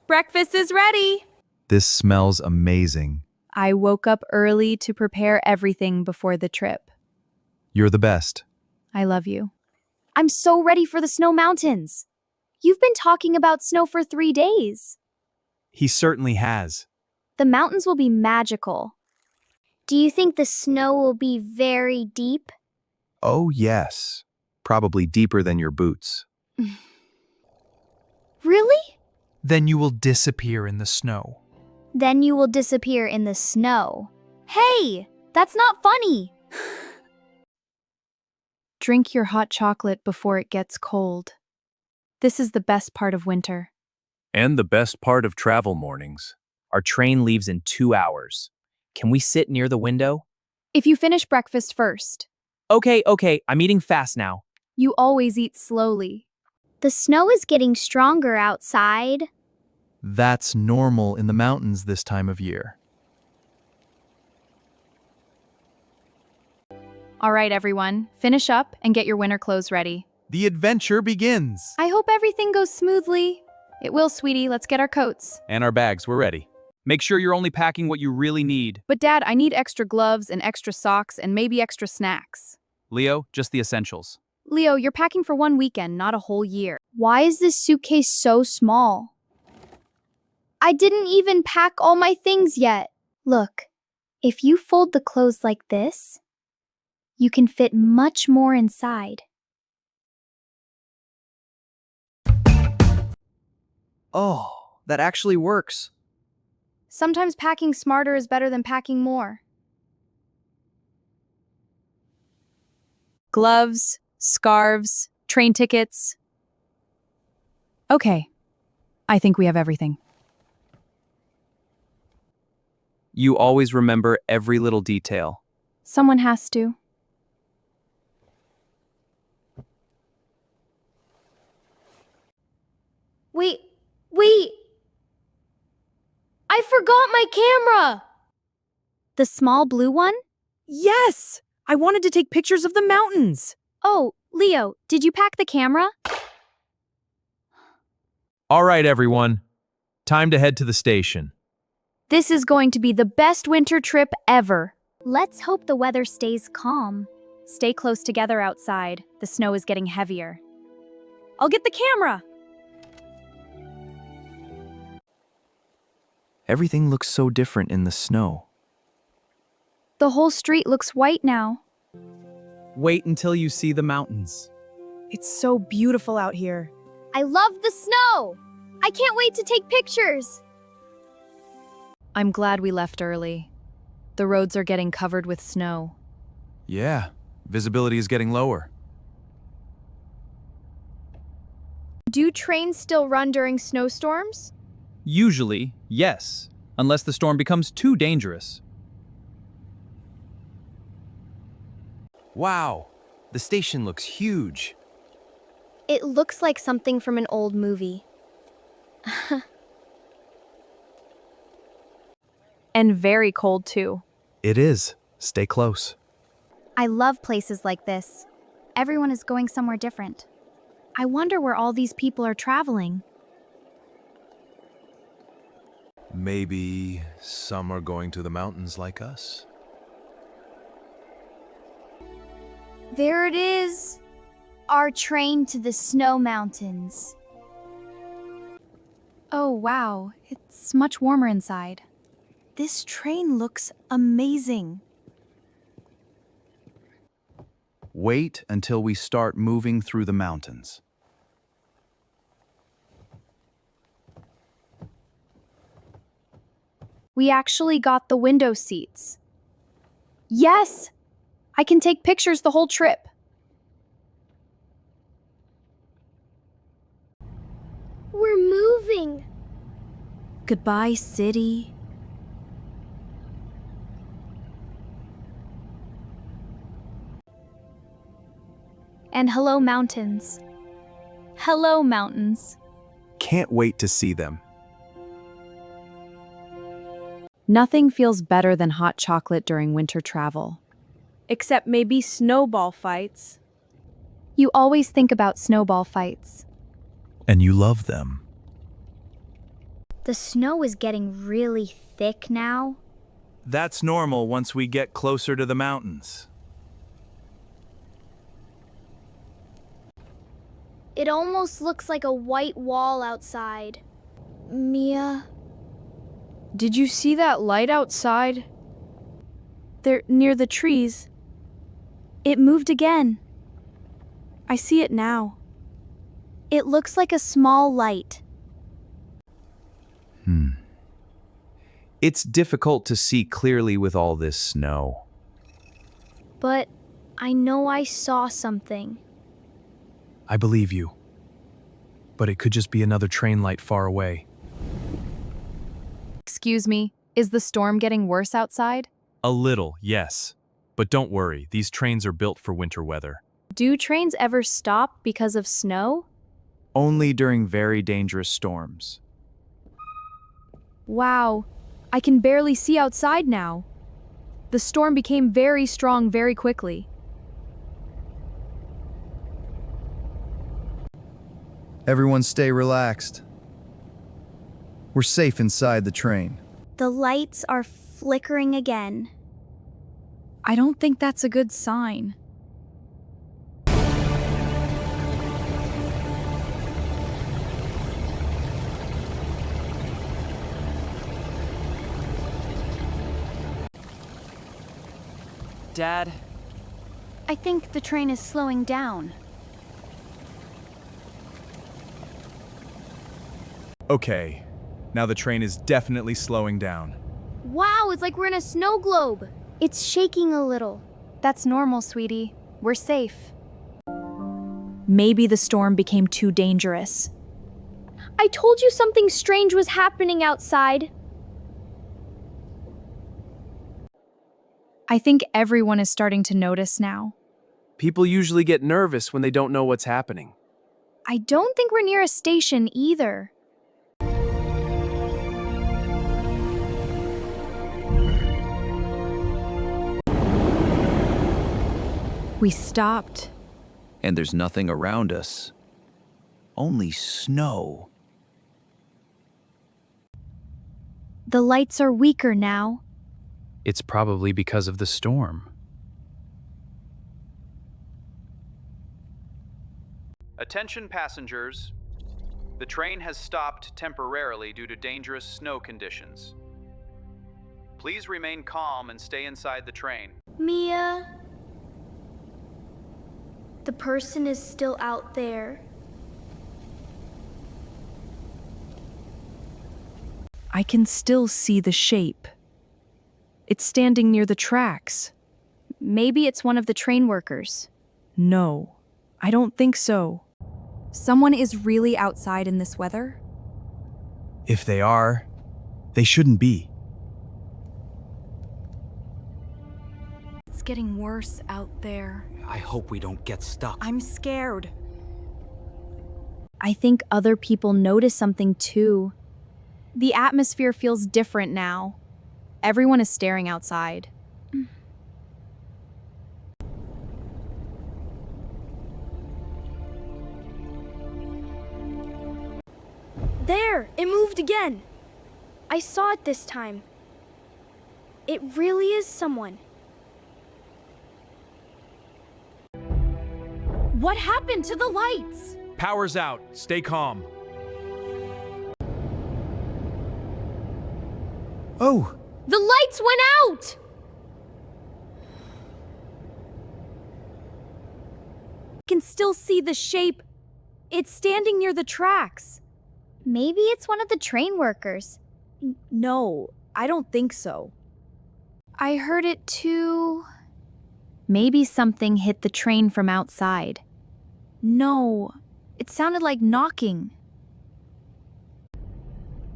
Breakfast is ready. This smells amazing. I woke up early to prepare everything before the trip. You're the best. I love you. I'm so ready for the snow mountains. You've been talking about snow for 3 days. He certainly has. The mountains will be magical. Do you think the snow will be very deep? Oh, yes. Probably deeper than your boots. Really? Then you will disappear in the snow. Then you will disappear in the snow. Hey, that's not funny. Drink your hot chocolate before it gets cold. This is the best part of winter. And the best part of travel mornings. Our train leaves in 2 hours. Can we sit near the window? If you finish breakfast first. Okay, I'm eating fast now. You always eat slowly. The snow is getting stronger outside. That's normal in the mountains this time of year. All right, everyone, finish up and get your winter clothes ready. The adventure begins. I hope everything goes smoothly. It will, sweetie. Let's get our coats. And our bags, we're ready. Make sure you're only packing what you really need. But Dad, I need extra gloves and extra socks and maybe extra snacks. Leo, just the essentials. Leo, you're packing for 1 weekend, not a whole year. Why is this suitcase so small? I didn't even pack all my things yet. Look, if you fold the clothes like this, you can fit much more inside. Oh, that actually works. Sometimes packing smarter is better than packing more. Gloves, scarves, train tickets. Okay, I think we have everything. You always remember every little detail. Someone has to. Wait! I forgot my camera! The small blue one? Yes! I wanted to take pictures of the mountains. Oh, Leo, did you pack the camera? All right, everyone. Time to head to the station. This is going to be the best winter trip ever. Let's hope the weather stays calm. Stay close together outside. The snow is getting heavier. I'll get the camera. Everything looks so different in the snow. The whole street looks white now. Wait until you see the mountains. It's so beautiful out here. I love the snow! I can't wait to take pictures! I'm glad we left early. The roads are getting covered with snow. Yeah, visibility is getting lower. Do trains still run during snowstorms? Usually, yes, unless the storm becomes too dangerous. Wow, the station looks huge. It looks like something from an old movie. And very cold too. It is. Stay close. I love places like this. Everyone is going somewhere different. I wonder where all these people are traveling. Maybe some are going to the mountains like us. There it is! Our train to the snow mountains. Oh wow, it's much warmer inside. This train looks amazing. Wait until we start moving through the mountains. We actually got the window seats. Yes! I can take pictures the whole trip. We're moving! Goodbye, city. And hello, mountains. Hello, mountains. Can't wait to see them. Nothing feels better than hot chocolate during winter travel. Except maybe snowball fights. You always think about snowball fights. And you love them. The snow is getting really thick now. That's normal once we get closer to the mountains. It almost looks like a white wall outside. Mia? Did you see that light outside? There, near the trees. It moved again. I see it now. It looks like a small light. It's difficult to see clearly with all this snow. But I know I saw something. I believe you. But it could just be another train light far away. Excuse me, is the storm getting worse outside? A little, yes. But don't worry, these trains are built for winter weather. Do trains ever stop because of snow? Only during very dangerous storms. Wow, I can barely see outside now. The storm became very strong very quickly. Everyone stay relaxed. We're safe inside the train. The lights are flickering again. I don't think that's a good sign. Dad, I think the train is slowing down. Okay, now the train is definitely slowing down. Wow, it's like we're in a snow globe. It's shaking a little. That's normal, sweetie. We're safe. Maybe the storm became too dangerous. I told you something strange was happening outside. I think everyone is starting to notice now. People usually get nervous when they don't know what's happening. I don't think we're near a station either. We stopped. And there's nothing around us. Only snow. The lights are weaker now. It's probably because of the storm. attention passengers. The train has stopped temporarily due to dangerous snow conditions. Please remain calm and stay inside the train. Mia? The person is still out there. I can still see the shape. It's standing near the tracks. Maybe it's one of the train workers. No, I don't think so. Someone is really outside in this weather? If they are, they shouldn't be. It's getting worse out there. I hope we don't get stuck. I'm scared. I think other people notice something too. The atmosphere feels different now. Everyone is staring outside. There! It moved again! I saw it this time. It really is someone. What happened to the lights? Power's out. Stay calm. Oh! The lights went out! I can still see the shape. It's standing near the tracks. Maybe it's one of the train workers. No, I don't think so. I heard it too. Maybe something hit the train from outside. No, it sounded like knocking.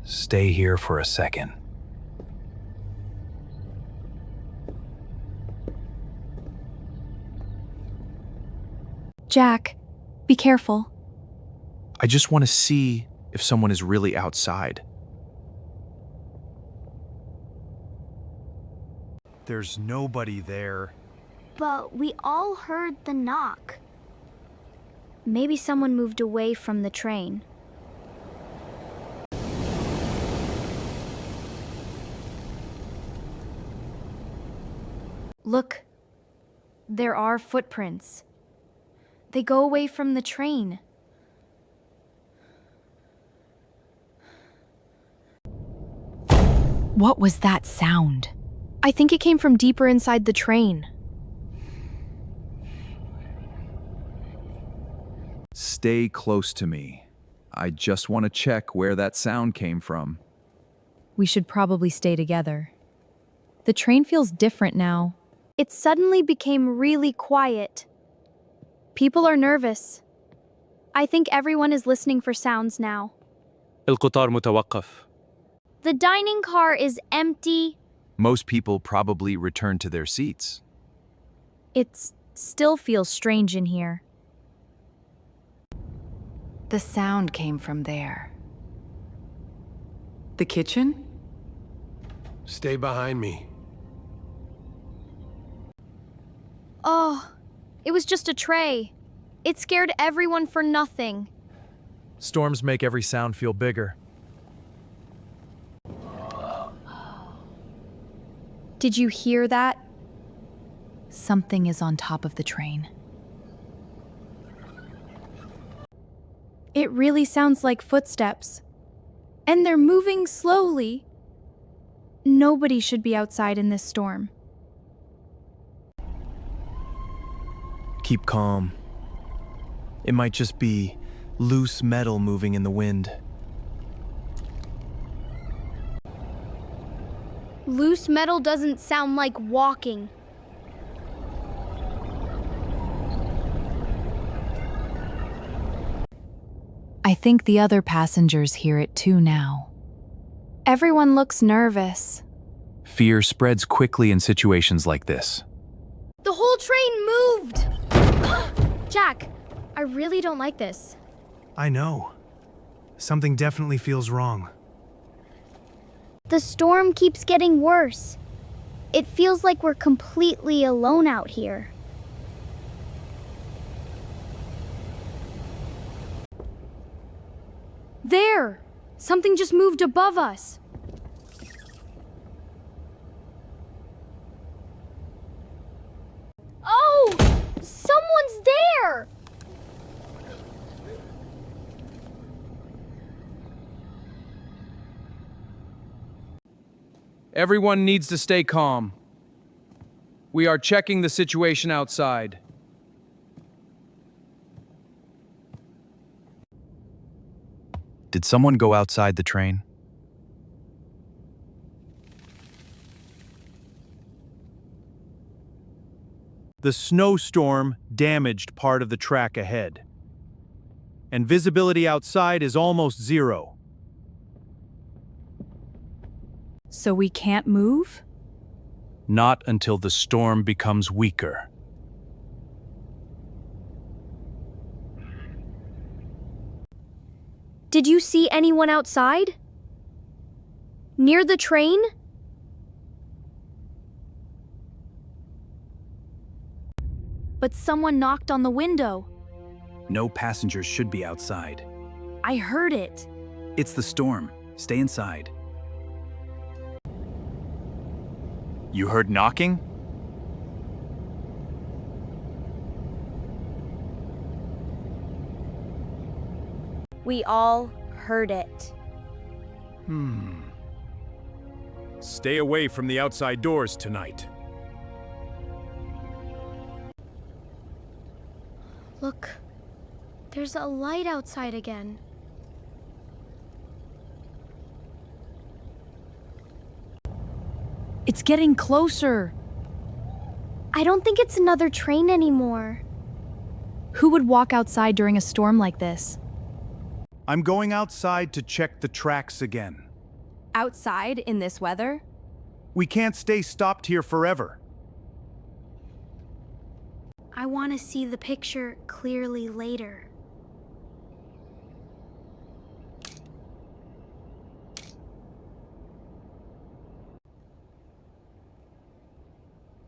Stay here for a second. Jack, be careful. I just want to see if someone is really outside. There's nobody there. But we all heard the knock. Maybe someone moved away from the train. Look, there are footprints. They go away from the train. What was that sound? I think it came from deeper inside the train. Stay close to me. I just want to check where that sound came from. We should probably stay together. The train feels different now. It suddenly became really quiet. People are nervous. I think everyone is listening for sounds now. القطار متوقف. The dining car is empty. Most people probably return to their seats. It still feels strange in here. The sound came from there. The kitchen? Stay behind me. Oh, it was just a tray. It scared everyone for nothing. Storms make every sound feel bigger. Did you hear that? Something is on top of the train. It really sounds like footsteps. And they're moving slowly. Nobody should be outside in this storm. Keep calm. It might just be loose metal moving in the wind. Loose metal doesn't sound like walking. I think the other passengers hear it too now. Everyone looks nervous. Fear spreads quickly in situations like this. The whole train moved! Jack, I really don't like this. I know. Something definitely feels wrong. The storm keeps getting worse. It feels like we're completely alone out here. There! Something just moved above us. Oh! Someone's there! Everyone needs to stay calm. We are checking the situation outside. Did someone go outside the train? The snowstorm damaged part of the track ahead, and visibility outside is almost zero. So we can't move? Not until the storm becomes weaker. Did you see anyone outside? Near the train? But someone knocked on the window. No passengers should be outside. I heard it. It's the storm. Stay inside. You heard knocking? We all heard it. Stay away from the outside doors tonight. Look, there's a light outside again. It's getting closer. I don't think it's another train anymore. Who would walk outside during a storm like this? I'm going outside to check the tracks again. Outside in this weather? We can't stay stopped here forever. I want to see the picture clearly later.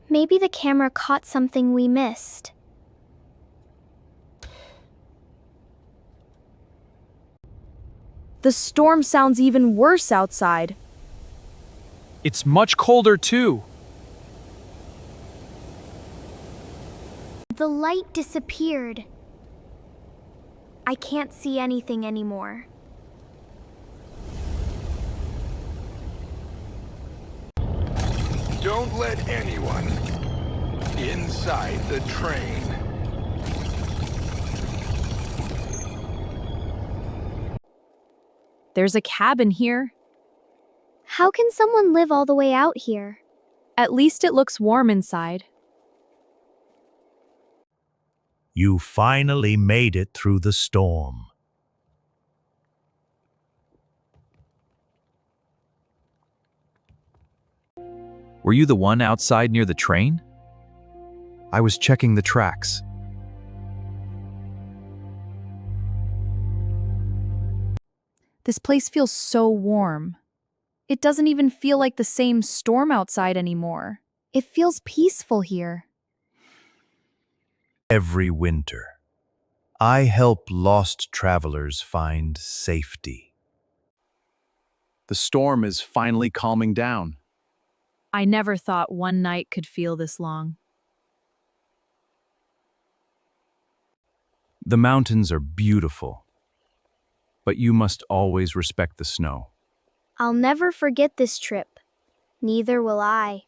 Maybe the camera caught something we missed. The storm sounds even worse outside. It's much colder too. The light disappeared. I can't see anything anymore. Don't let anyone inside the train. There's a cabin here. How can someone live all the way out here? At least it looks warm inside. You finally made it through the storm. Were you the one outside near the train? I was checking the tracks. This place feels so warm. It doesn't even feel like the same storm outside anymore. It feels peaceful here. Every winter, I help lost travelers find safety. The storm is finally calming down. I never thought one night could feel this long. The mountains are beautiful, but you must always respect the snow. I'll never forget this trip. Neither will I.